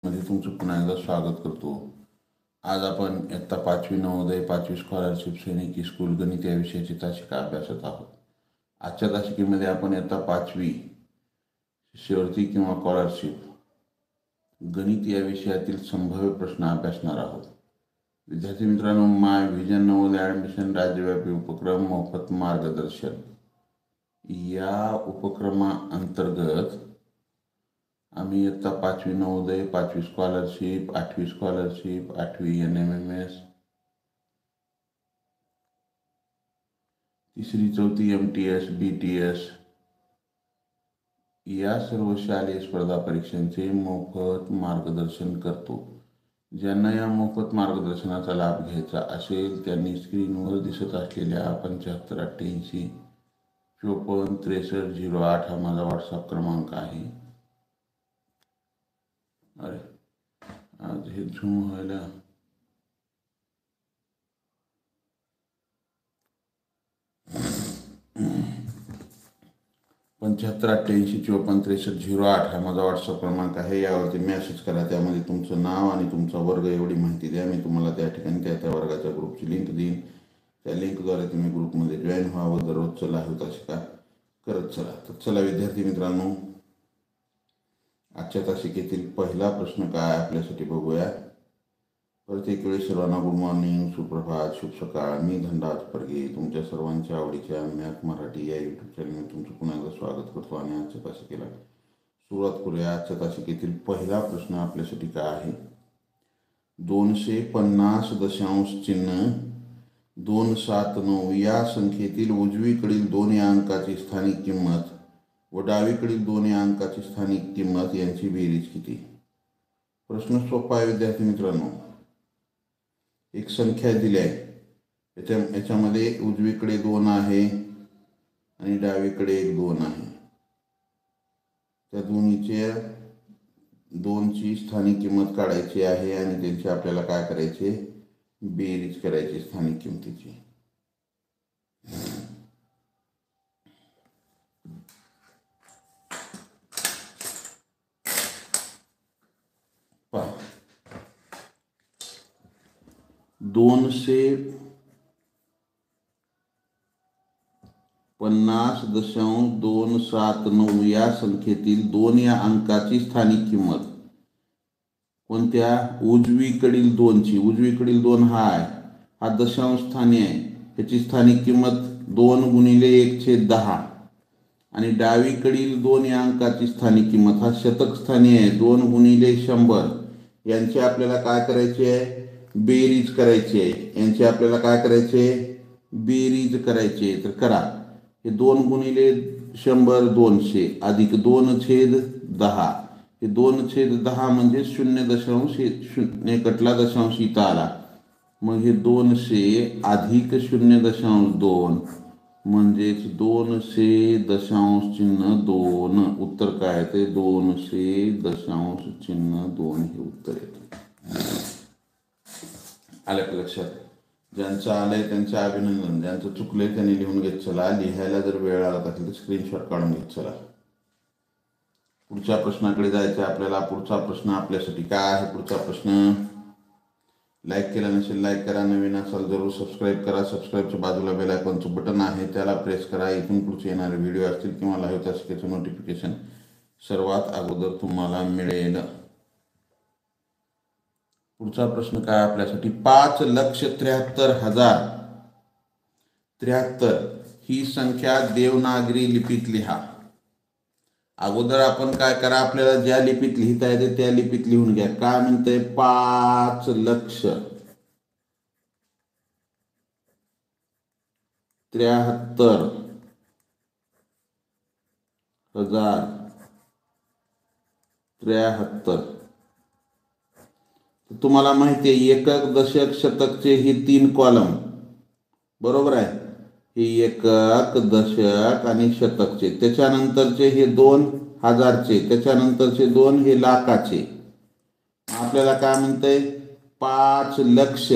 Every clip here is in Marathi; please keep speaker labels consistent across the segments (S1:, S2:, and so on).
S1: मध्ये तुमचं पुन्हा एकदा स्वागत करतो। आज आपण इयत्ता 5वी नवोदय 5वी स्कॉलरशिप सैनिकी स्कूल गणित या विषयाची तासिका अभ्यासत आहोत। आजच्या तासिकेमध्ये आपण इयत्ता 5वी शिष्यवृत्ती किंवा स्कॉलरशिप गणित या विषयातील संभाव्य प्रश्न अभ्यासणार आहोत। विद्यार्थी मित्रांनो, माय व्हिजन नवोदय ॲडमिशन राज्यव्यापी उपक्रम मोफत मार्गदर्शन या उपक्रमाअंतर्गत आम्ही इयत्ता 5वी नवोदय 5वी स्कॉलरशिप 8वी स्कॉलरशिप 8वी NMMS 3री 4थी MTS BTS या सर्व शालेय स्पर्धा परीक्षांचे मोफत मार्गदर्शन करतो। ज्यांना या मोफत मार्गदर्शनाचा लाभ घ्यायचा असेल त्यांनी स्क्रीनवर दिसत असलेल्या 7588 54 63 08 हा माझा व्हॉट्सअप क्रमांक आहे। अरे आज हे झूम व्हायला पंच्याहत्तर 88 54 63 08 हा माझा व्हॉट्सअप क्रमांक आहे। यावरती मेसेज करा, त्यामध्ये तुमचं नाव आणि तुमचा वर्ग एवढी माहिती द्या। मी तुम्हाला त्या ठिकाणी त्या वर्गाच्या ग्रुपची लिंक देईन। त्या लिंकद्वारे तुम्ही ग्रुपमध्ये जॉईन व्हावं, दररोजचं लाईव्ह तासिका करत चला। तर चला विद्यार्थी मित्रांनो, आजच्या तासिकेतील पहिला प्रश्न काय आपल्यासाठी बघूया। प्रत्येक वेळी सर्वांना गुड मॉर्निंग, सुप्रभात, शुभ सकाळ। मी धनराज परगे तुमच्या सर्वांच्या आवडीच्या मॅथ मराठी या यूट्यूब चॅनलवर तुमचं पुन्हा एकदा स्वागत करतो आणि आजच्या तासिकेला सुरुवात करूया। आजच्या तासिकेतील पहिला प्रश्न आपल्यासाठी काय आहे। 250 दशांश चिन्ह 279 या संख्येतील उजवीकडील 2 या अंकाची स्थानिक किंमत व डावीकडील 2 या अंकाची स्थानिक किंमत यांची बेरीज किती। प्रश्न सोपा आहे विद्यार्थी मित्रांनो। एक संख्या दिली आहे, याच्यामध्ये उजवीकडे 2 आहे आणि डावीकडे एक 2 आहे। त्या दोन्हीच्या 2ची स्थानिक किंमत काढायची आहे आणि त्यांची आपल्याला काय करायचे, बेरीज करायची स्थानिक किंमतीची। पहा 250.279 या संख्येतील 2 या अंकाची स्थानिक किंमत कोणत्या, उजवीकडील 2ची। उजवीकडील 2 हा दशांश स्थानी आहे, त्याची स्थानिक किंमत 2 गुणिले 1/10 आणि डावीकडील 2 या अंकाची स्थानिक किंमत हा शतक स्थानी आहे, 2 गुणिले 100। यांची आपल्याला काय करायची आहे, बेरीज करायची आहे। यांची आपल्याला काय करायचे, बेरीज करायची आहे। तर करा, हे 2 गुणिले 100 200 अधिक 2/10 हे 2/10 म्हणजे 0.0 कटला दशांश इथं आला, मग हे 200 अधिक 0.2 म्हणजेच 200.2 उत्तर काय येते, 200.2 हे उत्तर येते। आलं का लक्षात? ज्यांचं आलंय त्यांचं अभिनंदन, ज्यांचं चुकलंय त्यांनी लिहून घेत चला। लिहायला जर वेळ लागत असेल तर स्क्रीनशॉट काढून घेत चला। पुढच्या प्रश्नाकडे जायचं आपल्याला। पुढचा प्रश्न आपल्यासाठी काय आहे, पुढचा प्रश्न लाईक केला नसेल लाईक करा, नवीन असाल जरूर सबस्क्राईब करा। सबस्क्राईबच्या बाजूला बेल आयकॉनचं बटन आहे त्याला प्रेस करा। इथून पुढचे येणारे व्हिडिओ असतील किंवा लाईव्ह तासिकेचं नोटिफिकेशन सर्वात अगोदर तुम्हाला मिळेल। पुढचा प्रश्न काय आपल्यासाठी, 5,73,073 ही संख्या देवनागरी लिपीत लिहा। अगोदर आपण काय करा, आपल्याला ज्या लिपीत लिहिता येते त्या लिपीत लिहून घ्या। काय म्हणते, 5,73,073। तुम्हाला माहिती आहे एकक दशक शतकचे हे 3 कॉलम बरोबर आहे। हे एकक दशक आणि शतकचे, त्याच्यानंतरचे हे 2000चे, त्याच्यानंतरचे 2 हे लाखाचे। आपल्याला काय म्हणतंय, 5 लक्ष,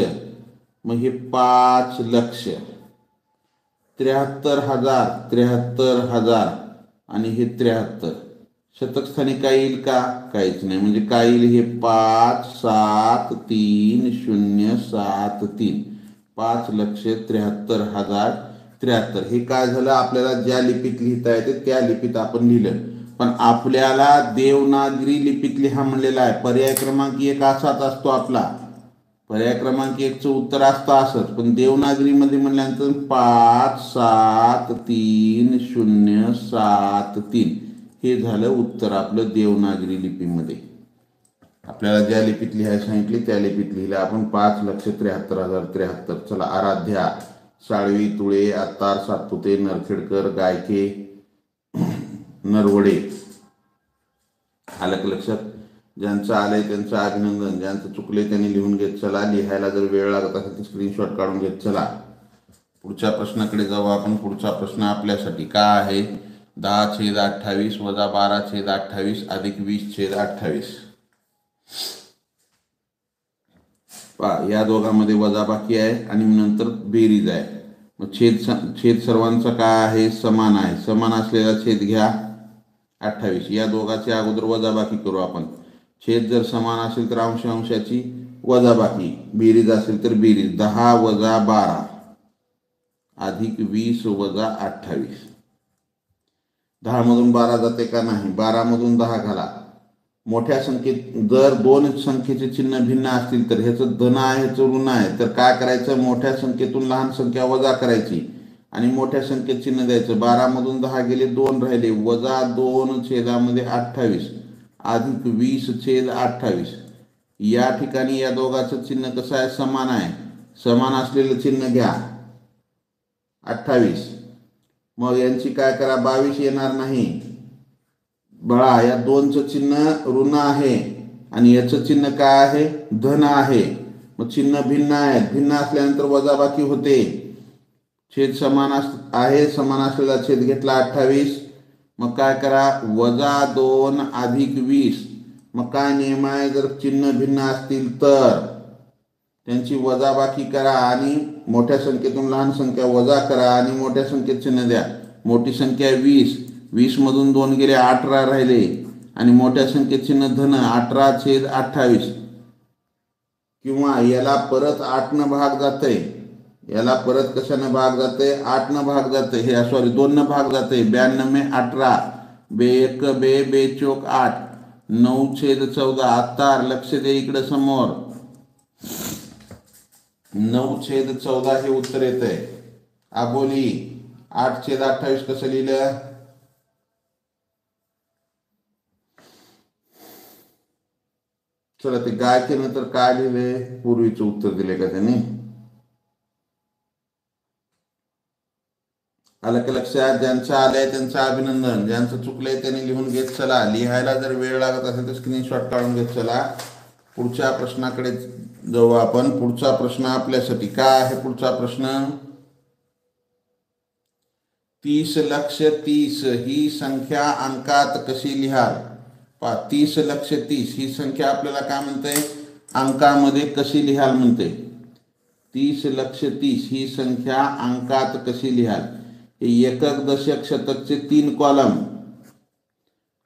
S1: मग हे 5 लक्ष, 73,000 आणि हे 73 शतक स्थानी काय येईल का? काहीच नाही. म्हणजे काय येईल? हे 5,7,3,0,7,3 5,73,073. हे काय झालं? आपल्याला ज्या लिपीत लिहिता येते त्या लिपीत आपण लिहिलं. पण आपल्याला देवनागरी लिपीत लिहा म्हणलेला आहे. पर्याय क्रमांक 1 असाच असतो आपला. पर्याय क्रमांक 1चं उत्तर असतं असंच. पण देवनागरीमध्ये म्हणल्यानंतर 5,7,3,0,7,3 हे झालं उत्तर आपलं देवनागरी लिपीमध्ये. आपल्याला ज्या लिपीत लिहायला सांगितली त्या लिपीत लिहिलं आपण 5,73,073. चला, आराध्या, साळवी, तुळे, आत्तार, सातपुते, नरखेडकर, गायके, नरवडे. आलं का लक्षात? ज्यांचं आलंय त्यांचं अभिनंदन, ज्यांचं चुकले त्यांनी लिहून घेत चला. लिहायला जर वेळ लागत असेल तर स्क्रीनशॉट काढून घेत चला. पुढच्या प्रश्नाकडे जाऊ आपण. पुढचा प्रश्न आपल्यासाठी काय आहे? 10/28 - 12/28 अधिक 20/28. या दोघांमध्ये वजाबाकी आहे आणि नंतर बेरीज आहे. मग छेद सर्वांचा काय आहे? समान आहे. समान असलेला छेद घ्या 28. या दोघांची अगोदर वजाबाकी करू आपण. छेद जर समान असेल तर अंशाची वजाबाकी, बेरीज असेल तर बेरीज. 10 - 12 अधिक 20 - 28. 10 मधून 12 जाते का? नाही. 12 मधून 10 घाला. मोठ्या संख्येत जर दोन संख्येचे चिन्ह भिन्न असतील तर ह्याचं धन आहे ह्याचं ऋण आहे तर काय करायचं? मोठ्या संख्येतून लहान संख्या वजा करायची आणि मोठ्या संख्येत चिन्ह द्यायचं. 12 मधून 10 गेले, 2 राहिले. -2/28 अधिक 20/28. या ठिकाणी या दोघांचं चिन्ह कसं आहे? समान आहे. समान असलेलं चिन्ह घ्या 28. मग यांची काय करा? 22 येणार नाही. बघा, या 2चं चिन्ह ऋण आहे आणि याचं चिन्ह काय आहे? धन आहे. मग चिन्ह भिन्न आहेत. भिन्न असल्यानंतर वजाबाकी होते. छेद समान आहे. समान असलेला छेद घेतला 28. मग काय करा? -2 अधिक 20. मग काय नियम आहे? जर चिन्ह भिन्न असतील तर त्यांची वजाबाकी करा आणि मोठ्या संख्येतून लहान संख्या वजा करा आणि मोठ्या संख्येत चिन्ह द्या. मोठी संख्या 20. 20 मधून 2 गेले, 18 राहिले आणि मोठ्या संख्येत चिन्ह धन. 18/28. किंवा याला परत 8 भाग जाते. याला परत कशानं भाग जाते? 8 भाग जाते. हे सॉरी 2 भाग जाते. 92 - 18. 2 - 1 - 2 = 8. 9/14. आत्तार लक्ष दे इकडे समोर. 9/14 हे उत्तर येत आहे. आबोली 8/28 कसं लिहिलं? चला, ते गायकेनंतर काय लिहिले? पूर्वीचं उत्तर दिले का त्यांनी? आलं का लक्षात? ज्यांचं आलंय त्यांचं अभिनंदन, ज्यांचं चुकलंय त्यांनी लिहून घेत चला. लिहायला जर वेळ लागत असेल तर स्क्रीनशॉट काढून घेत चला. पुढच्या प्रश्नाकडे जाऊ आपण. पुढचा प्रश्न आपल्यासाठी काय आहे? पुढचा प्रश्न 30,30,00,000 ही संख्या अंकात कशी लिहाल? 30,30,00,000 ही संख्या आपल्याला काय म्हणते? अंकामध्ये कशी लिहाल म्हणते. 30,30,00,000 ही संख्या अंकात कशी लिहाल? हे एकक, दशक, शतकचे 3 कॉलम.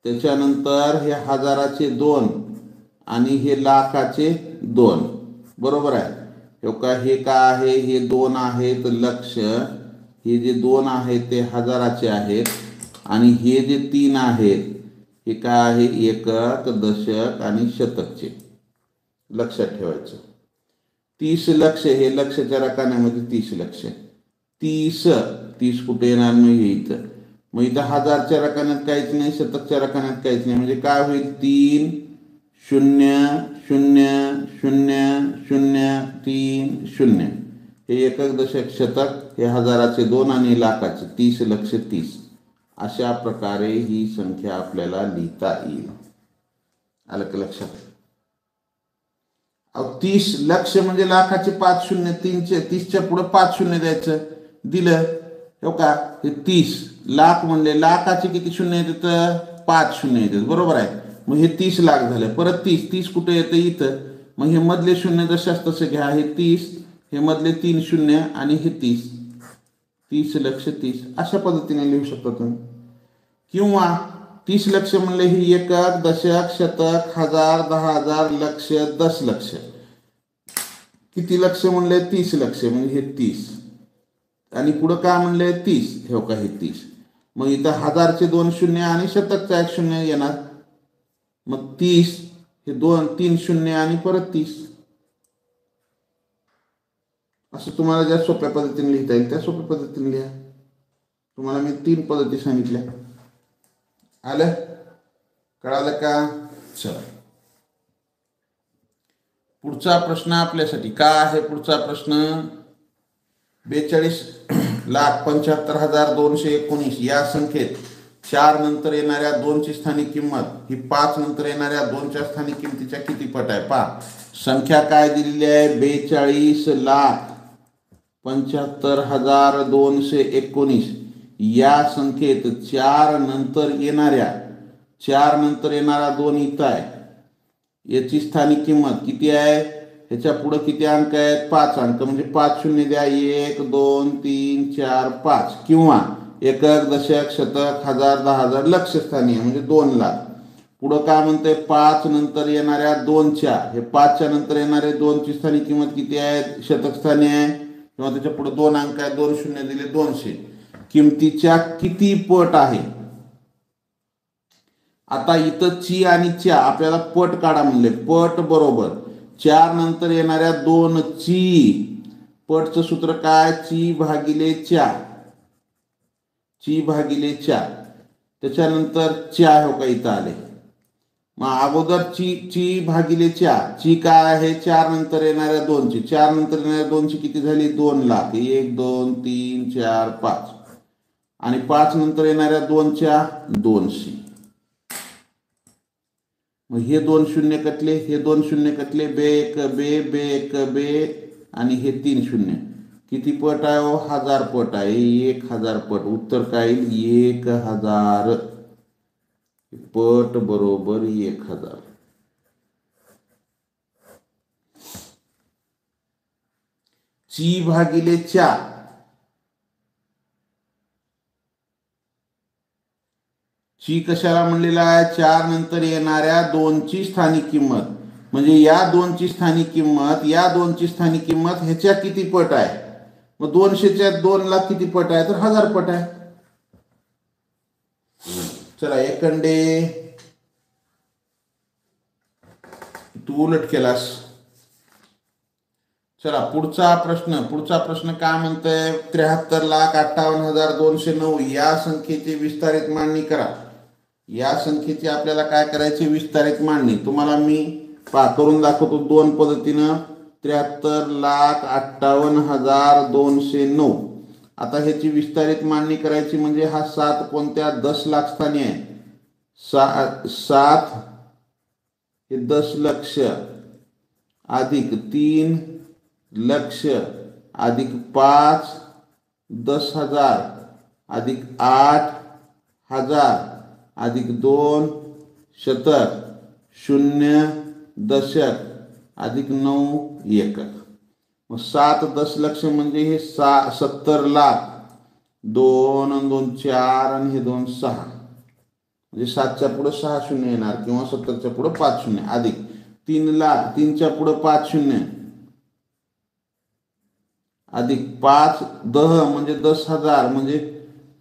S1: त्याच्यानंतर हे हजाराचे 2 आणि हे लाखाचे 2. बरोबर आहे. हे काय आहे? हे 2 आहेत लक्ष. हे जे 2 आहेत ते हजाराचे आहेत आणि हे जे 3 आहेत हे काय आहे? एकक, दशक आणि शतकचे. लक्षात ठेवायचं. 30,00,000 हे लक्षच्या रकान्यामध्ये 30,00,000. 30 कुठे येणार? नाही इथं. मग इथं हजारच्या रकान्यात काहीच नाही, शतकच्या रकान्यात काहीच नाही. म्हणजे काय होईल? 3 0 0 0 0 3 0. हे एकक, दशक, शतक. हे हजाराचे 2 आणि लाखाचे 30,30,00,000. अशा प्रकारे ही संख्या आपल्याला लिहिता येईल. आलं का लक्षात? 30,00,000 म्हणजे लाखाचे 5 शून्य. 30च्या पुढे 5 शून्य द्यायचं. दिलं हो का? हे 30 लाख म्हणले, लाखाचे किती शून्य येतात? 5 शून्य येतात. बरोबर आहे. मग हे 30 लाख झालं. परत 30 कुठे येतं? इथं. मग हे मधले शून्य जशाच तसे घ्या. हे 30, हे मधले 3 शून्य आणि हे 30. 30,30,00,000 अशा पद्धतीने लिहू शकता तुम्ही. किंवा 30 लक्ष म्हणले ही एकक, दशक, शतक, हजार, 10,000, लक्ष, 10 लक्ष. किती लक्ष म्हणले? 30 लक्ष. म्हणजे हे 30 आणि पुढं काय म्हणले? 30. हे का हे 30. मग इथं हजारचे 2 शून्य आणि शतकचा 1 शून्य येणार. मग 30 हे 3 शून्य आणि परत 30. असं तुम्हाला ज्या सोप्या पद्धतीने लिहिता येईल त्या सोप्या पद्धतीने लिहा. तुम्हाला मी 3 पद्धती सांगितल्या. आलं? कळालं का? चला पुढचा प्रश्न आपल्यासाठी काय आहे? पुढचा प्रश्न 42,75,219 या संख्येत 4 नंतर येणाऱ्या 2ची स्थानिक किंमत ही 5 नंतर येणाऱ्या 2च्या स्थानिक किमतीच्या किती पट आहे? पहा संख्या काय दिलेली आहे? 42,75,219 या संख्येत 4 नंतर येणारा 2 इथं आहे. याची स्थानिक किंमत किती आहे? ह्याच्या पुढे किती अंक आहेत? 5 अंक. म्हणजे 5 शून्य द्या. 1 2 3 4 5. किंवा एकक, दशक, शतक, हजार, 10,000 लक्ष स्थानीय म्हणजे 2 लाख. पुढं काय म्हणते? 5 नंतर येणाऱ्या 2च्या, हे 5च्या नंतर येणारे 2ची स्थानिक किंमत किती आहे? शतक स्थानीय आहे किंवा त्याच्या पुढे 2 अंक आहेत. 2 शून्य दिले 200. किमतीच्या किती पट आहे? आता इथं ची आणि च्या आपल्याला पट काढा म्हणले. पट बरोबर 4 नंतर येणाऱ्या 2 ची पटचं सूत्र काय? ची भागिले च्या. ची भागिले च्या. त्याच्यानंतर च्या हो का इथं आले. मग अगोदर ची भागिले च्या. ची काय आहे? 4 नंतर येणाऱ्या 2ची. 4 नंतर येणाऱ्या 2ची किती झाली? 2 लाख. 1 2 3 4 5. आणि 5 नंतर येणाऱ्या 2च्या 200. मग हे 2 शून्य कटले, हे 2 शून्य कटले. बे एक बे, बे एक बे आणि हे 3 शून्य. किती पट आहे? 1000 पट आहे. 1000 पट. उत्तर काय येईल? 1000 पट बरोबर 1000. ची भागिले च्या. ची कशाला म्हणलेला आहे? 4 नंतर येणाऱ्या 2ची स्थानिक किंमत. म्हणजे या 2ची स्थानिक किंमत, या 2ची स्थानिक किंमत ह्याच्या किती पट आहे? मग 200च्या 2 लाख किती पट आहे? तर 1000 पट आहे. चला एकंडे तू उलट केलास. चला पुढचा प्रश्न काय म्हणतोय? 73,58,209 या संख्येची विस्तारित मांडणी करा. या संख्येची आपल्याला काय करायची? विस्तारित मांडणी. तुम्हाला मी करून दाखवतो 2 पद्धतीनं. 73,58,209. आता ह्याची विस्तारित मांडणी करायची म्हणजे हा 7 कोणत्या? 10 लाख स्थानी आहे. 7 हे 10 लक्ष अधिक 3 लक्ष अधिक 5 10,000 अधिक 8,000 अधिक 2 शतक 0 दशक अधिक 9 एकक. मग 7 10 लक्ष म्हणजे हे 70 लाख. 2 आणि 2 4 आणि हे 2 6. म्हणजे 7च्या पुढे 6 शून्य येणार किंवा 70च्या पुढे 5 शून्य अधिक 3 लाख. 3च्या पुढे 5 शून्य अधिक 5 10 म्हणजे 10,000 म्हणजे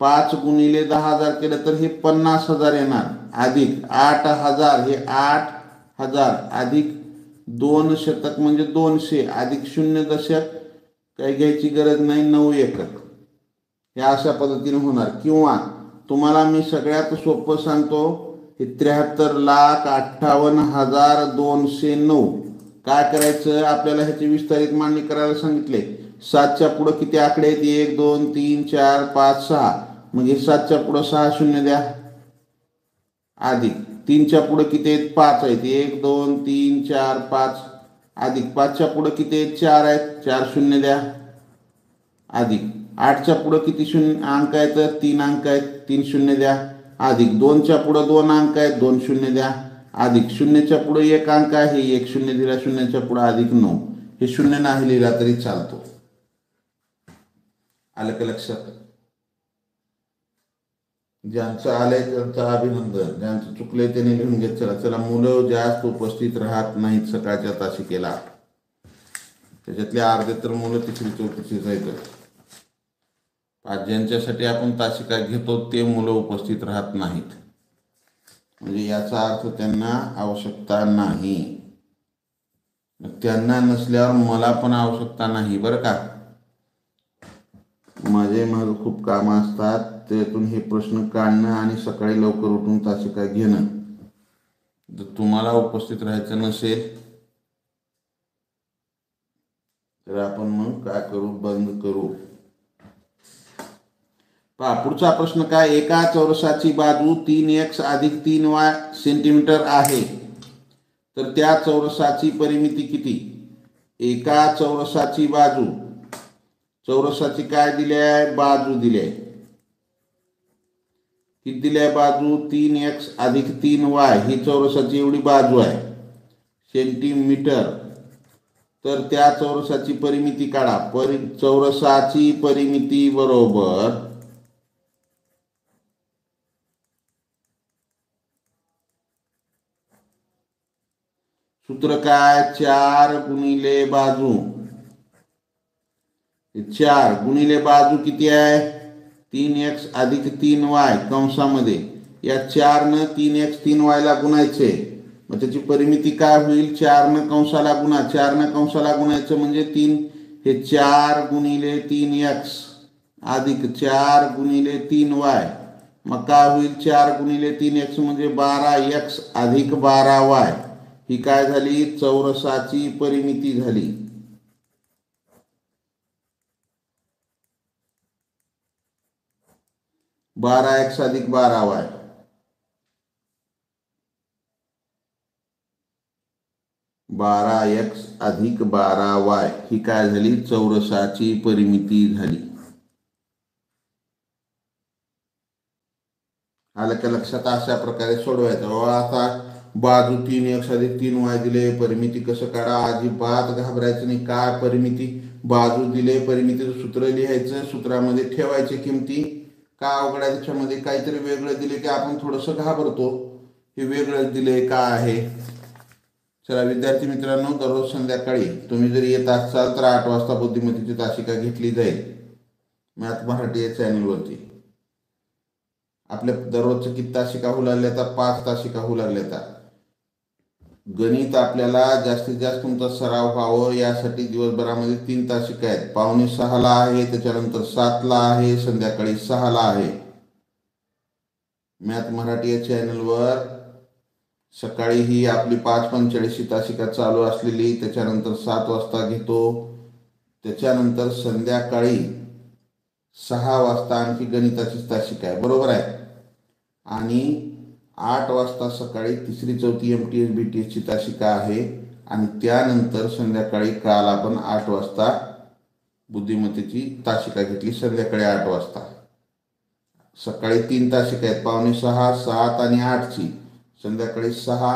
S1: 5 गुणिले 10,000 केलं तर हे 50,000 येणार. अधिक 8,000 हे 8,000 अधिक 2 शतक म्हणजे 200 अधिक 0 दशक काही घ्यायची गरज नाही 9 एकक. हे अशा पद्धतीने होणार. किंवा तुम्हाला मी सगळ्यात सोपं सांगतो. हे 73,58,209 काय करायचं? आपल्याला ह्याची विस्तारित मांडणी करायला सांगितले. 7च्या पुढे किती आकडे आहेत? 1 2 3 4 5 6. म्हणजे 7च्या पुढे 6 शून्य द्या. अधिक 3च्या पुढे किती आहेत? 5 आहेत. 1 2 3 4 5. अधिक 5च्या पुढे किती आहेत? 4 आहेत. 4 शून्य द्या. अधिक 8च्या पुढे किती शून्य अंक आहेत? 3 अंक आहेत. 3 शून्य द्या. अधिक 2च्या पुढे 2 अंक आहेत. 2 शून्य द्या. अधिक 0च्या पुढे 1 अंक आहे. 1 शून्य दिला. 0च्या पुढे अधिक 9. हे शून्य नाही लिहिला तरी चालतो. आलं का लक्षात? ज्यांचं आलंय त्यांचं अभिनंदन, ज्यांचं चुकलंय त्यांनी लिहून घेत चला. चला, मुलं जास्त उपस्थित राहत नाहीत सकाळच्या तासिकेला. त्याच्यातले अर्धे तर मुलं तिसरी चौथीची जायचं. ज्यांच्यासाठी आपण तासिका घेतो ते मुलं उपस्थित राहत नाहीत, म्हणजे याचा अर्थ त्यांना आवश्यकता नाही. त्यांना नसल्यावर मला पण आवश्यकता नाही बरं का. माझं खूप कामं असतात, त्यातून हे प्रश्न काढणं आणि सकाळी लवकर उठून तासिका घेणं. जर तुम्हाला उपस्थित राहायचं नसेल तर आपण मग काय करू, बंद करू. पुढचा प्रश्न काय, एका चौरसाची बाजू 3x अधिक 3y सेंटीमीटर आहे, तर त्या चौरसाची परिमिती किती? एका चौरसाची बाजू, चौरसाची काय दिली आहे, बाजू दिली आहे. किती दिली आहे बाजू? 3x अधिक 3y, ही चौरसाची एवढी बाजू आहे सेंटीमीटर. तर त्या चौरसाची परिमिती काढा. चौरसाची परिमिती बरोबर सूत्र काय, 4 गुणिले बाजू. 4 गुणिले बाजू किती आहे, 3x अधिक 3y कंसामध्ये. या 4 3x 3y ला गुणायचे, मग त्याची परिमिती काय होईल, 4 कंसाला गुणा. 4 कंसाला गुणायचं म्हणजे 3, हे 4 गुणिले 3x अधिक 4 गुणिले 3y. मग काय होईल, 4 गुणिले 3x म्हणजे 12x अधिक 12y. ही काय झाली, चौरसाची परिमिती झाली. बारा एक्स अधिक 12y. बारा एक्स अधिक 12y ही काय झाली, चौरसाची परिमिती झाली. आलं का लक्षात? अशा प्रकारे सोडवायचं. आता बाजू 3x अधिक 3y दिले, परिमिती कसं काढा, अजिबात घाबरायचं नाही. काय परिमिती, बाजू दिले, परिमितीचं सूत्र लिहायचं, सूत्रामध्ये ठेवायचे किमती. का अवघड आहे त्याच्यामध्ये, काहीतरी वेगळं दिले की आपण थोडंसं घाबरतो. हे वेगळं दिले काय आहे. चला विद्यार्थी मित्रांनो, दररोज संध्याकाळी तुम्ही जर येत असाल तर 8 वाजता बुद्धिमत्तेची तासिका घेतली जाईल मॅथ मराठी या चॅनलवरती. आपल्या दररोजचं किती तासिका होऊ लागल्या तर 5 तासिका होऊ लागल्या. गणित आपल्याला जास्तीत जास्त तुमचा सराव व्हावं यासाठी दिवसभरामध्ये 3 तासिका आहेत. 5:45 आहे, त्याच्यानंतर 7 आहे, संध्याकाळी 6 आहे. मॅथ मराठी या चॅनलवर सकाळी ही आपली 5:45 तासिका चालू असलेली, त्याच्यानंतर 7 वाजता घेतो, त्याच्यानंतर संध्याकाळी 6 वाजता आणखी गणिताची तासिका आहे, बरोबर आहे. आणि 8 वाजता सकाळी तिसरी चौथी MTS BTS ची तासिका आहे. आणि त्यानंतर संध्याकाळी काल आपण 8 वाजता बुद्धिमत्तेची तासिका घेतली, संध्याकाळी 8 वाजता. सकाळी 3 तासिका आहेत, 5:45, 7 आणि 8ची, संध्याकाळी 6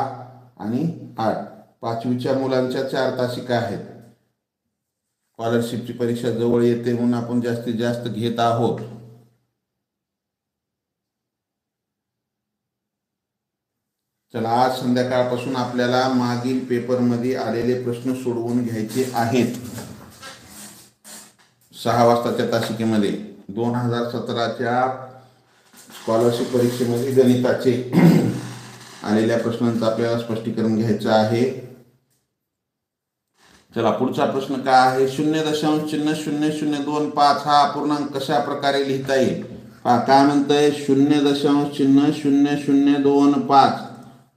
S1: आणि 8. 5वीच्या मुलांच्या 4 तासिका आहेत. स्कॉलरशिपची परीक्षा जवळ येते म्हणून आपण जास्तीत जास्त घेत आहोत. चला, आज संध्याकाळपासून आपल्याला मागील पेपरमध्ये आलेले प्रश्न सोडवून घ्यायचे आहेत. 6 वाजताच्या तासिकेमध्ये 2017च्या स्कॉलरशिप परीक्षेमध्ये गणिताचे आलेल्या प्रश्नांचं आपल्याला स्पष्टीकरण घ्यायचं आहे. चला, पुढचा प्रश्न काय आहे, 0.0025 हा अपूर्णांक कशा प्रकारे लिहिता येईल. काय म्हणतंय, 0.0025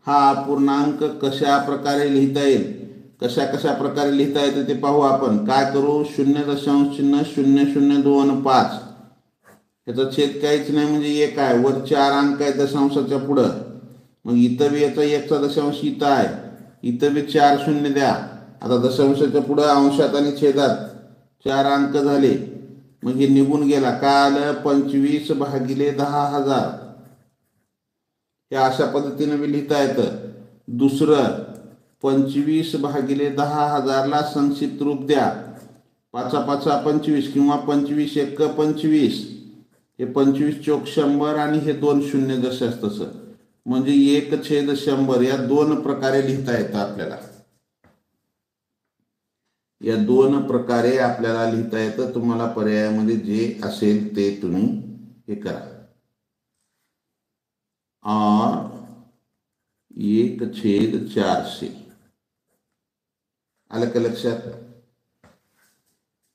S1: हा अपूर्णांक कशा प्रकारे लिहिता येईल. कशा प्रकारे लिहिता येते ते पाहू आपण. काय करू, 0.0025 याचा छेद काहीच नाही म्हणजे 1 आहे, वर 4 अंक आहे दशांशाच्या पुढं. मग इथं बी याचा 1चा दशांश इथं आहे, इथं बी 4 शून्य द्या. आता दशांशाच्या पुढं अंशात आणि छेदात 4 अंक झाले, मग हे निघून गेला. काय आलं, 25/10,000. हे अशा पद्धतीने बी लिहिता येतं. दुसरं, 25/10,000 ला संक्षिप्त रूप द्या. 5 5 25 किंवा 25 1 25. हे 25 चौक 100 आणि हे 2 शून्य जशास तसं, म्हणजे 1/100 या दोन प्रकारे लिहिता येतं आपल्याला. या दोन प्रकारे आपल्याला लिहिता येतं. तुम्हाला पर्यायामध्ये जे असेल ते तुम्ही हे करा. और 1/400 आलं का लक्षात?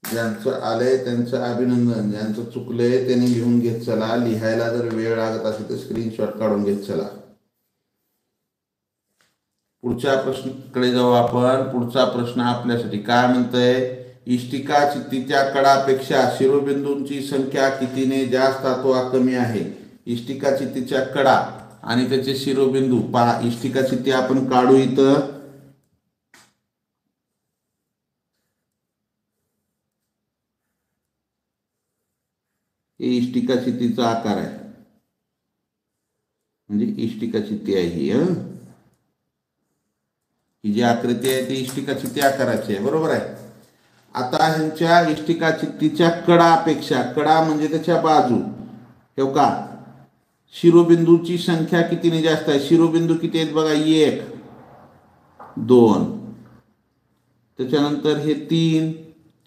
S1: ज्यांचं आलंय त्यांचं अभिनंदन, ज्यांचं चुकलंय त्यांनी लिहून घेत चला. लिहायला जर वेळ लागत असेल तर स्क्रीनशॉट काढून घेत चला. पुढच्या प्रश्नाकडे जाऊ आपण. पुढचा प्रश्न आपल्यासाठी काय म्हणतंय? इष्टिका चित्तीच्या कडापेक्षा शिरोबिंदूंची संख्या कितीने जास्त अथवा कमी आहे? इष्टिका चित्तीच्या कडा आणि त्याचे शिरोबिंदू पहा. इष्टिका चित्ती आपण काढू इथं. हे इष्टिका चित्तीचा आकार आहे, म्हणजे इष्टिका चित्ती आहे ही जी आकृती आहे ती इष्टिका चित्ती आकाराची आहे, बरोबर आहे. आता ह्यांच्या इष्टिका चित्तीच्या कडापेक्षा, कडा म्हणजे त्याच्या बाजू, हे का शिरोबिंदूची संख्या कितीने जास्त आहे? शिरोबिंदू किती आहेत बघा? 1 2, त्याच्यानंतर हे 3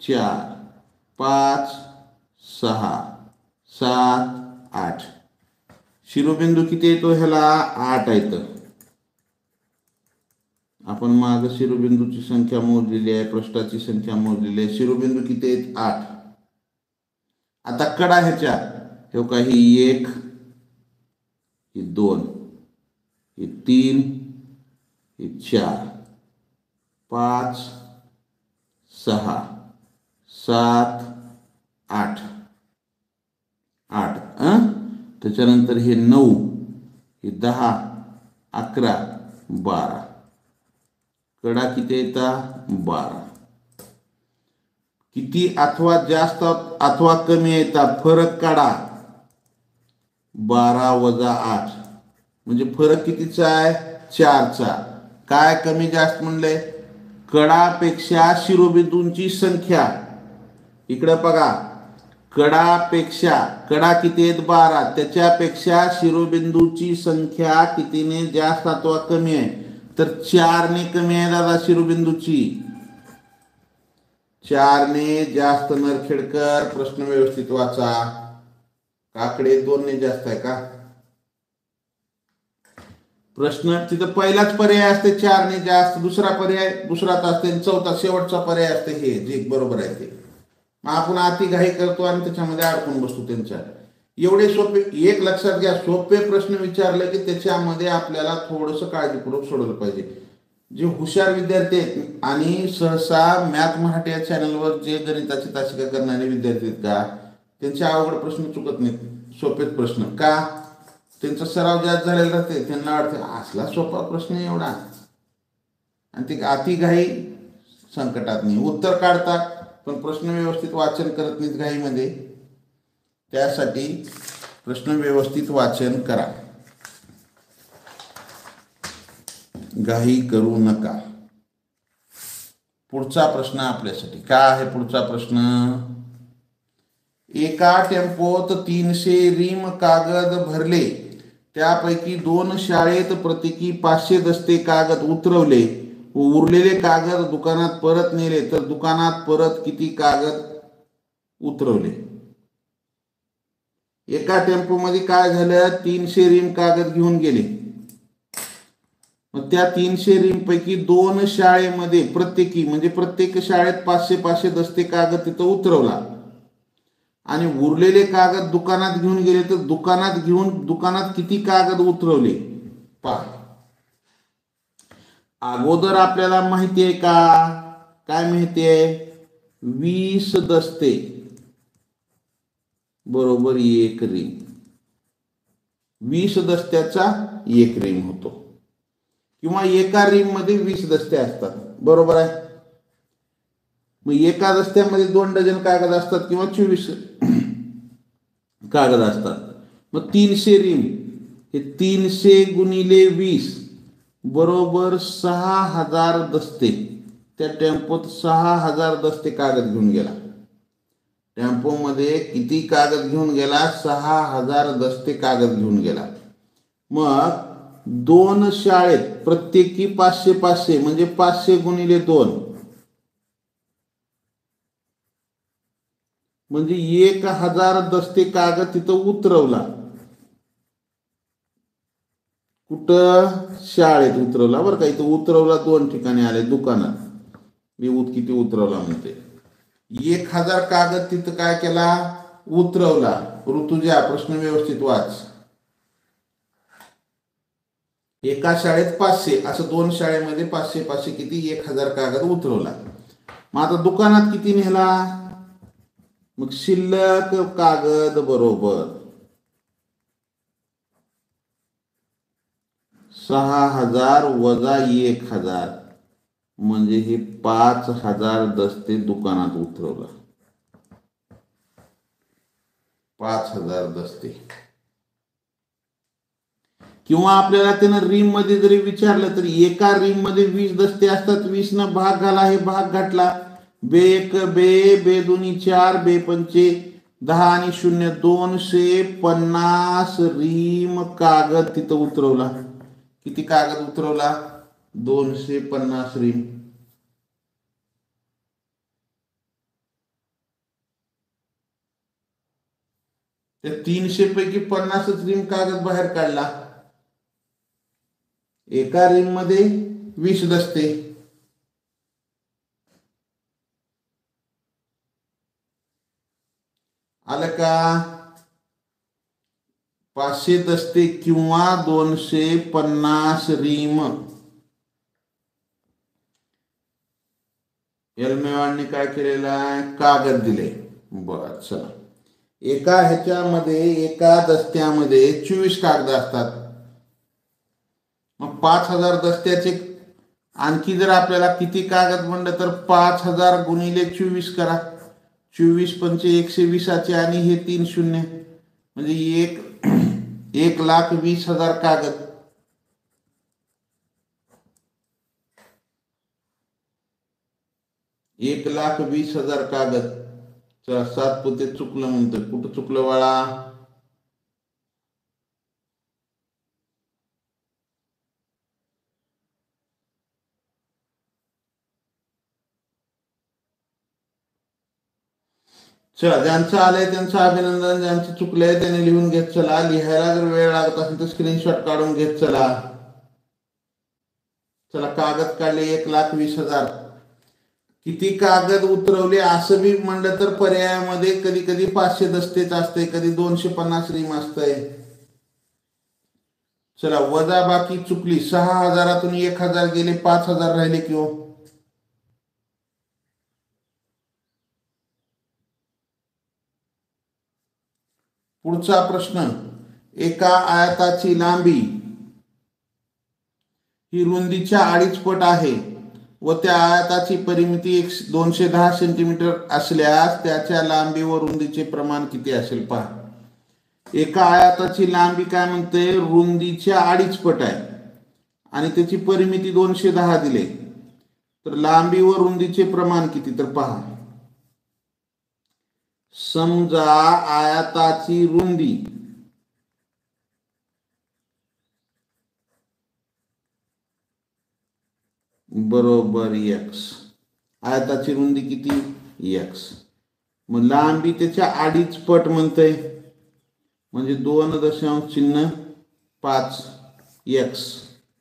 S1: 4 5 6 7 8. शिरोबिंदू किती येतो ह्याला? 8 आहेत. आपण माग शिरोबिंदूची संख्या मोजलेली आहे, पृष्ठाची संख्या मोजलेली आहे. शिरोबिंदू किती आहेत? 8. आता कडा ह्याच्या हे का? ही 1 ही 2 ही 3 ही 4 5 6 7 8 8. त्याच्यानंतर हे 9 हे 10 11 12. कडा किती येतात? 12. किती अथवा जास्त अथवा कमी येतात? फरक काढा. 12 वजा 8 म्हणजे फरक कितीचा आहे? 4चा. काय कमी जास्त म्हणले? कडापेक्षा शिरोबिंदूंची संख्या. इकडे बघा, कडापेक्षा, कडा किती आहेत? 12. त्याच्यापेक्षा शिरोबिंदूची संख्या कितीने जास्त अथवा कमी आहे? तर 4ने कमी आहे दादा शिरोबिंदूची. 4ने जास्त. नरखेडकर प्रश्न व्यवस्थित वाचा. काकडे 2ने जास्त आहे का? प्रश्न तिथं पहिलाच पर्याय असते 4ने जास्त, दुसरा पर्याय दुसराच असते, चौथा शेवटचा पर्याय असते हे जे बरोबर आहे ते. मग आपण अति घाई करतो आणि त्याच्यामध्ये अडकून बसतो त्यांच्या. एवढे सोपे, एक लक्षात घ्या, सोपे प्रश्न विचारले की त्याच्यामध्ये आपल्याला थोडंसं काळजीपूर्वक सोडवलं पाहिजे. जे हुशार विद्यार्थी आहेत आणि सहसा मॅथ मराठी या चॅनलवर जे गणिताची तासिका करणारे विद्यार्थी आहेत का, त्यांचे अवघड प्रश्न चुकत नाहीत, सोपेच प्रश्न. का? त्यांचा सराव जास्त झालेला राहते, त्यांना वाटते असला सोपा प्रश्न एवढा, आणि ते अति घाई संकटात नाही. उत्तर काढतात पण प्रश्न व्यवस्थित वाचन करत नाहीत घाईमध्ये. त्यासाठी प्रश्न व्यवस्थित वाचन करा, घाई करू नका. पुढचा प्रश्न आपल्यासाठी काय आहे? पुढचा प्रश्न, एका टेम्पोत 300 रीम कागद भरले, त्यापैकी 2 शाळेत प्रत्येकी 500 दस्ते कागद उतरवले व उरलेले कागद दुकानात परत नेले, तर दुकानात परत किती कागद उतरवले? एका टेम्पो मध्ये काय झालं? 300 रीम कागद घेऊन गेले. मग त्या 300 रीम पैकी 2 शाळेमध्ये प्रत्येकी, म्हणजे प्रत्येक शाळेत 500 दस्ते कागद तिथं उतरवला, आणि उरलेले कागद दुकानात घेऊन गेले, तर दुकानात किती कागद उतरवले? पहा. अगोदर आपल्याला माहिती आहे का? काय माहिती आहे? 20 दस्ते बरोबर 1 रीम. 20 दस्त्याचा 1 रीम होतो, किंवा एका रीम मध्ये 20 दस्ते असतात, बरोबर आहे. मग एका दस्त्यामध्ये 2 डझन कागद असतात किंवा 24 कागद असतात. मग 300 रीम हे 300 गुणिले 20 बरोबर 6000 दस्ते. त्या टेम्पोत 6000 दस्ते कागद घेऊन गेला. टेम्पो मध्ये किती कागद घेऊन गेला? 6000 दस्ते कागद घेऊन गेला. मग 2 शाळेत प्रत्येकी 500 500 म्हणजे 500 गुणिले 2 म्हणजे 1000 दस्ते कागद तिथं उतरवला. कुठं? शाळेत उतरवला बरं का. इथं उतरवला 2 ठिकाणी आले. दुकानात मी किती उतरवला म्हणते. 1000 कागद तिथं काय केला? उतरवला. ऋतुजा प्रश्न व्यवस्थित वाच. एका शाळेत 500 असं 2 शाळेमध्ये 500 500 किती 1000 कागद उतरवला. मग आता दुकानात किती नेला? मग शिल्लक कागद बरोबर 6000 वजा 1000 म्हणजे हे 5000 दस्ते दुकानात उतरवला. 5000 दस्ते. किंवा आपल्याला त्यानं रीम मध्ये जरी विचारलं तरी एका रीम मध्ये 20 दस्ते असतात. 20 न भाग घाला. हे भाग घातला. बे 1 बे, बे 2 4, बे 5 10 आणि 0 250 रीम कागद तिथं उतरवला. किती कागद उतरवला? 250 रीम. त्या 300 पैकी 50 रीम कागद बाहेर काढला. एका रीम मध्ये 20 दस्ते. आलं का? 500 दस्ते किंवा 250 रीम. एलमेवाडने काय केलेलं आहे? कागद दिले. बर चला. एका ह्याच्यामध्ये एका दस्त्यामध्ये 24 कागद असतात. मग 5000 दस्त्याचे आणखी जर आपल्याला किती कागद म्हणलं तर 5000 गुणिले 24 करा. 24 पंचे 120 आणि हे 3 शून्य म्हणजे 1,20,000 कागद. एक 1,20,000 कागद. चला 7 पोते चुकलं म्हणतोय. कुठं चुकलं बाळा? चला ज्यांचं आलंय त्यांचं अभिनंदन. ज्यांचं चुकलंय त्यांनी लिहून घेत चला. लिहायला जर वेळ लागत असेल तर स्क्रीनशॉट काढून घेत चला. चला कागद काढले 1,20,000. किती कागद उतरवले असं बी म्हणलं तर पर्यायामध्ये कधी कधी 500 दस्तेच असते, कधी 250 रीम असतंय. चला वजा बाकी चुकली. 6000तून 1000 गेले 5000 राहिले किंवा पुढचा प्रश्न. एका आयताची लांबी ही रुंदीच्या 2.5 पट आहे व त्या आयताची परिमिती 210 सेंटीमीटर असल्यास त्याच्या लांबी व रुंदीचे प्रमाण किती असेल पहा. एका आयताची लांबी काय म्हणते? रुंदीच्या 2.5 पट आहे आणि त्याची परिमिती 210 दिले. तर लांबी व रुंदीचे प्रमाण किती? तर पहा. समजा आयताची रुंदी बरोबर x. आयताची रुंदी किती? x. मग लांबी त्याच्या 2.5 पट म्हणतंय म्हणजे 2.5x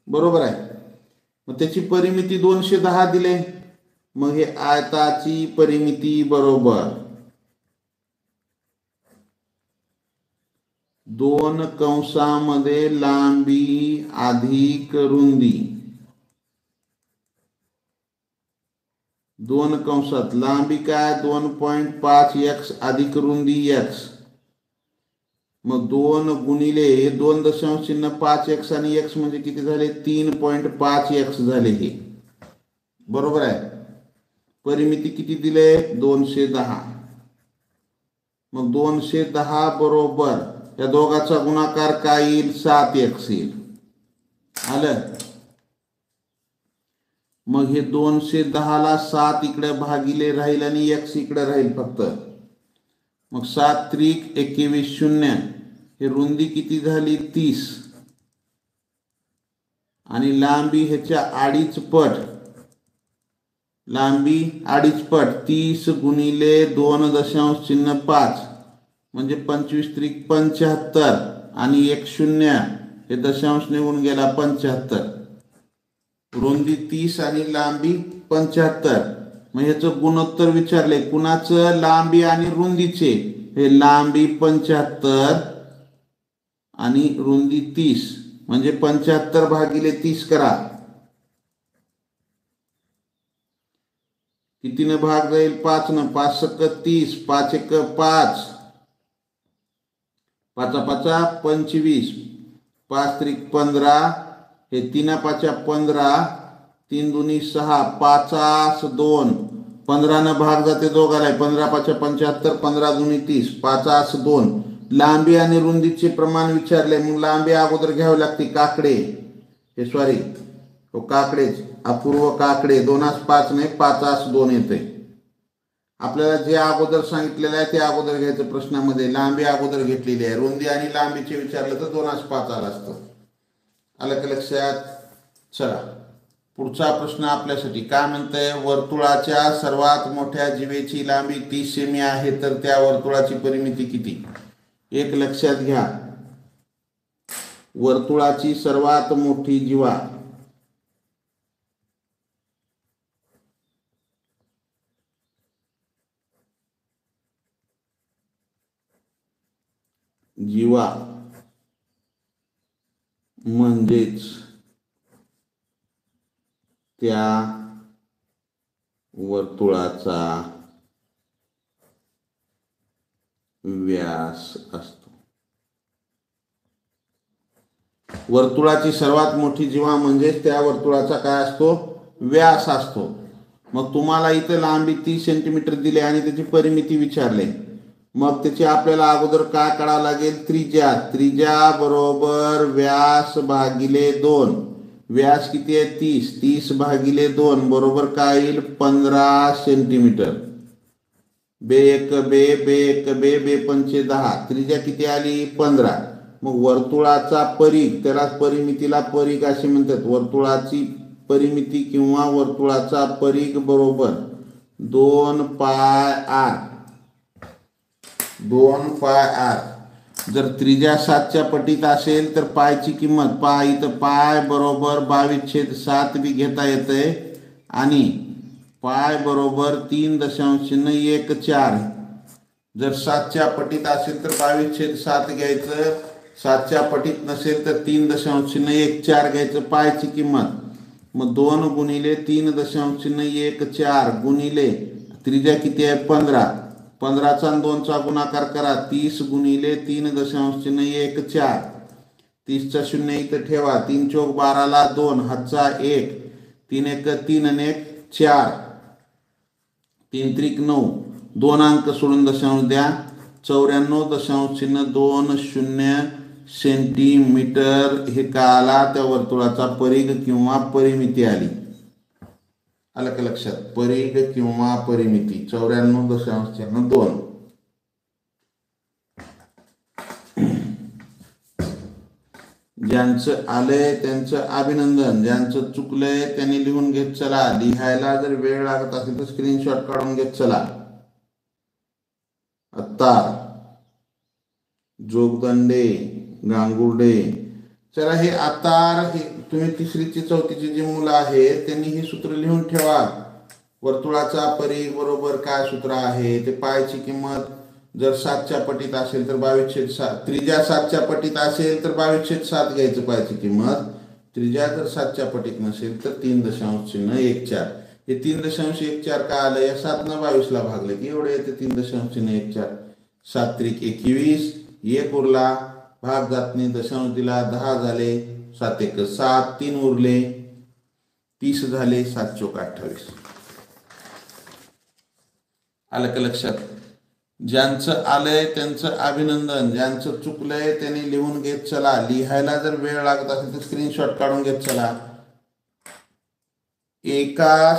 S1: बरोबर आहे. मग त्याची परिमिती 210 दिले. मग हे आयताची परिमिती बरोबर 2 कंसामध्ये लांबी अधिक रुंदी 2 कंसात लांबी काय 2.5x अधिक रुंदी x. मग 2 गुणिले 2.5x आणि x म्हणजे किती झाले? 3.5x झाले हे बरोबर आहे. परिमिती किती दिले? 210. मग 210 बरोबर या दोघाचा गुणाकार काय येईल? 7x येईल. आलं. मग हे 210 ला 7 इकडे भागिले राहील आणि x इकडे राहील फक्त. मग 7 त्रिक 21 शून्य, हे रुंदी किती झाली 30, आणि लांबी ह्याच्या अडीच पट, लांबी अडीच पट 30 गुणिले 2.5 म्हणजे 25 त्रिक 75, आणि 1 शून्य, हे दशांश निघून गेला 75, रुंदी 30 आणि लांबी 75. मग ह्याचं गुणोत्तर विचारले कुणाचं, लांबी आणि रुंदीचे. हे लांबी 75 आणि रुंदी 30 म्हणजे 75 भागिले 30 करा. कितीने भाग जाईल 5 न, 5 सक 30, 5 एक 5, 5 5 25, 5 त्रिक 15, हे 3 5 15, 3 दुनी 6, 5 2, 15 न भाग जाते दोघाला, 15 5 75, 15 दुनी 30, 5 2. लांबी आणि रुंदीचे प्रमाण विचारले. मग लांबी अगोदर घ्यावी लागते, काकडे, हे सॉरी तो काकडेच, अपूर्व काकडे, 2-5 नाही 5-2 येते. आपल्याला जे अगोदर सांगितलेलं आहे ते अगोदर घ्यायचं प्रश्नामध्ये. लांबी अगोदर घेतलेली आहे, रुंदी आणि लांबीचे विचारलं तर 2-5 आलं असतं. आलं का लक्षात? चला पुढचा प्रश्न आपल्यासाठी काय म्हणतंय, वर्तुळाच्या सर्वात मोठ्या जीवेची लांबी 30 सेमी आहे, तर त्या वर्तुळाची परिमिती किती? एक लक्षात घ्या, वर्तुळाची सर्वात मोठी जीवा म्हणजेच त्या वर्तुळाचा व्यास असतो. वर्तुळाची सर्वात मोठी जीवा म्हणजेच त्या वर्तुळाचा काय असतो? व्यास असतो. मग तुम्हाला इथं लांबी 30 सेंटीमीटर दिले आणि त्याची परिमिती विचारले. मग त्याची आपल्याला अगोदर काय काढावं लागेल? त्रिज्या. त्रिज्या बरोबर व्यास भागिले 2. व्यास किती आहे? 30. 30 भागिले 2 बरोबर काय येईल? 15 सेंटीमीटर. बे एक बे, बे एक बे, बे पंचे 10. त्रिज्या किती आली? 15. मग वर्तुळाचा परिघ, त्याला परिमितीला परिघ असे म्हणतात. वर्तुळाची परिमिती किंवा वर्तुळाचा परिघ बरोबर 2 पाय आर. 2 पाय आर. जर त्रिज्या 7च्या पटीत असेल तर पायची किंमत, पाय इथं पाय बरोबर 22/7 बी घेता येते, आणि पाय बरोबर 3.14. जर 7च्या पटीत असेल तर 22/7 घ्यायचं, 7च्या पटीत नसेल तर 3.14 घ्यायचं पायची किंमत. मग 2 गुणिले 3.14 गुणिले त्रिज्या किती आहे? 15. 15चा आणि 2चा गुणाकार करा, 30 गुणिले 3.14. 30चा शून्य इथं ठेवा, 3 चौक 12ला 2, हातचा 1, 3 एक 3 आणि 1 4, 3 त्रिक 9. 2 अंक सोडून दशांश द्या, 94.20 सेंटीमीटर हे काला त्या वर्तुळाचा परिघ किंवा परिमिती आली. आलं का लक्षात? परिघ किंवा परिमिती 94.2. ज्यांचं आलंय त्यांचं अभिनंदन, ज्यांचं चुकलंय त्यांनी लिहून घेत चला. लिहायला जर वेळ लागत असेल तर स्क्रीनशॉट काढून घेत चला. अत्तार, जोगदंडे, गांगुर्डे. चला हे आतार, हे तुम्ही 3री 4थीची जी मुलं आहेत त्यांनी ही सूत्र लिहून ठेवा. वर्तुळाचा परिघ बरोबर काय सूत्र आहे ते? पायची किंमत जर 7च्या पटीत असेल तर 22/7. त्रिज्या 7च्या पटीत असेल तर 22/7 घ्यायचं पायची किंमत. त्रिज्या जर 7च्या पटीत नसेल तर 3.14. हे 3.14 का आलं? या 7 22ला भागले की एवढे येते 3.14. 7 त्रिक 21, 1 उरला, भाग जात नाही, दशांश दिला, 10 झाले, 7 एक 7, 3 उरले, 30 झाले, 7 चौक 28. आलं का लक्षात? ज्यांचं आलंय त्यांचं अभिनंदन, ज्यांचं चुकलंय त्यांनी लिहून घेत चला. लिहायला जर वेळ लागत असेल तर स्क्रीनशॉट काढून घेत चला. एका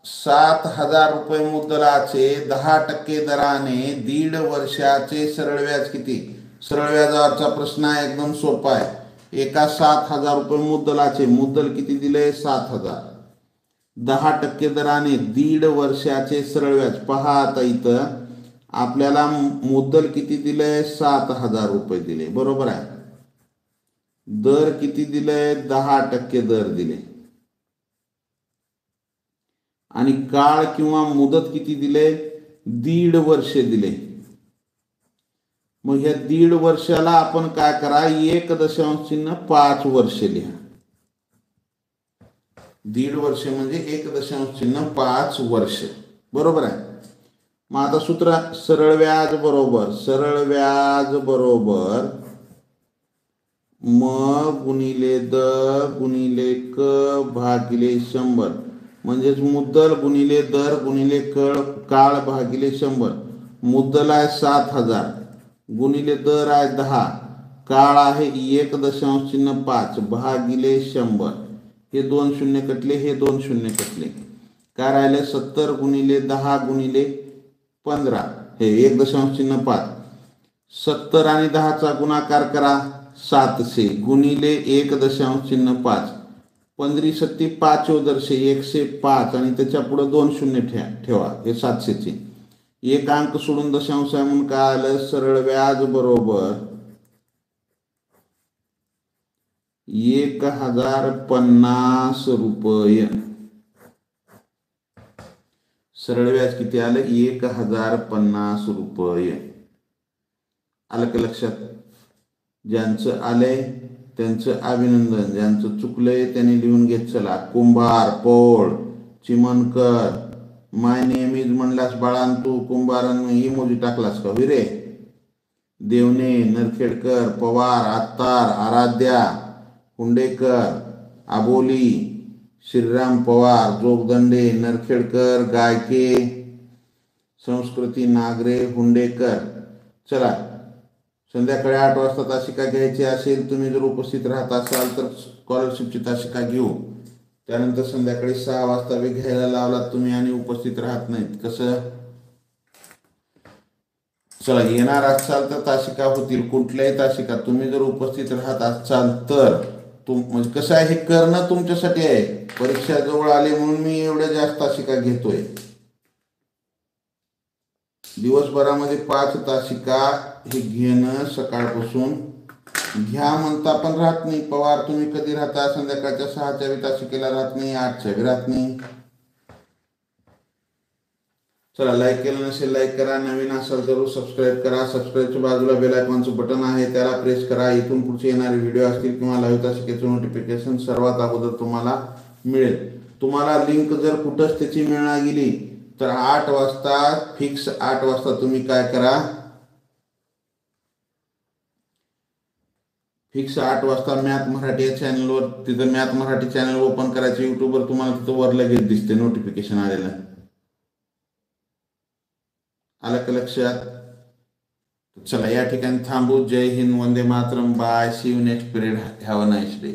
S1: 7,000 रुपये मुद्दलाचे 10% दराने 1.5 वर्षाचे सरळ व्याज किती? सरळ व्याजावरचा प्रश्न आहे, एकदम सोपा आहे. एका 7,000 रुपये मुद्दलाचे, मुद्दल किती दिले? 7,000. 10% दराने 1.5 वर्षाचे सरळ व्याज. पहा आता इथं आपल्याला मुद्दल किती दिलंय? 7,000 रुपये दिले, बरोबर आहे. दर किती दिलंय? 10% दर दिले. आणि काळ किंवा मुदत किती दिले? 1.5 वर्ष दिले. मग ह्या 1.5 वर्षाला आपण काय करा? 1.5 वर्ष लिहा. 1.5 वर्ष म्हणजे 1.5 वर्ष, बरोबर आहे. मग आता सूत्र, सरळ व्याज बरोबर म गुणिले द गुणिले क भागिले 100, म्हणजेच मुद्दल गुणिले दर गुणिले काळ भागिले 100. मुद्दल आहे 7,000, गुणिले दर आहे 10, काळ आहे 1.5 भागिले 100. हे 2 शून्य कटले, हे 2 शून्य कटले. काय राहिले? 70 गुणिले 10 गुणिले 15, हे 1.5. 70 आणि 10चा गुणाकार करा, 700 गुणिले 1.5. 15 सत्ती 5 दर्शे 105 आणि त्याच्या पुढे 2 शून्य ठेवा. हे 700चे एक अंक सोडून दशांश आहे म्हणून काय आलं? सरळ व्याज बरोबर 1,050 रुपये. सरळ व्याज किती आलं? 1,050 रुपये. आलं का लक्षात? ज्यांचं आलंय त्यांचं अभिनंदन, ज्यांचं चुकलंय त्यांनी लिहून घेत चला. कुंभार, पौळ, चिमणकर, माय नेम इज म्हणलास बाळान तू, कुंभारांनी इमोजी टाकलास का? विरे, देवने, नरखेडकर, पवार, आत्तार, आराध्या, हुंडेकर, आबोली, श्रीराम पवार, जोगदंडे, नरखेडकर, गायके, संस्कृती नागरे, हुंडेकर. चला, संध्याकाळी 8 वाजता तासिका घ्यायची असेल, तुम्ही जर उपस्थित राहत असाल तर स्कॉलरशिपची तासिका घेऊ. त्यानंतर संध्याकाळी 6 वाजता बी घ्यायला लावलात तुम्ही आणि उपस्थित राहत नाहीत, कसं? चला, येणार असाल तर तासिका होतील, कुठल्याही तासिका. तुम्ही जर उपस्थित राहत असाल तर म्हणजे कसं आहे, हे करणं तुमच्यासाठी आहे. परीक्षा जवळ आली म्हणून मी एवढ्या जास्त तासिका घेतोय. दिवसभरामध्ये 5 तासिका हे घेणं सकाळपासून घ्या म्हणता पण राहत नाही. पवार, तुम्ही कधी राहता? संध्याकाळच्या 6च्या तासिकेला राहत नाही, 8च्या बी राहत नाही. चला, लाईक केलं नसेल लाईक करा, नवीन असाल जरूर सबस्क्राईब करा. सबस्क्राईबच्या बाजूला बेल आयकॉनचं बटन आहे, त्याला प्रेस करा. इथून पुढचे येणारे व्हिडिओ असतील किंवा लाईव्ह तासिकेचं नोटिफिकेशन सर्वात अगोदर तुम्हाला मिळेल. तुम्हाला लिंक जर कुठंच त्याची मिळणार गेली तर 8 वाजता फिक्स 8 वाजता तुम्ही काय करा, फिक्स 8 वाजता मॅथ मराठी या चॅनलवर, तिथं मॅथ मराठी चॅनल ओपन करायचं. युट्यूबवर तुम्हाला तिथं वर लगेच दिसते नोटिफिकेशन आलेलं. आलं का लक्षात? चला, या ठिकाणी थांबू. जय हिंद, वंदे मातरम, bye, see you next period, have a nice day.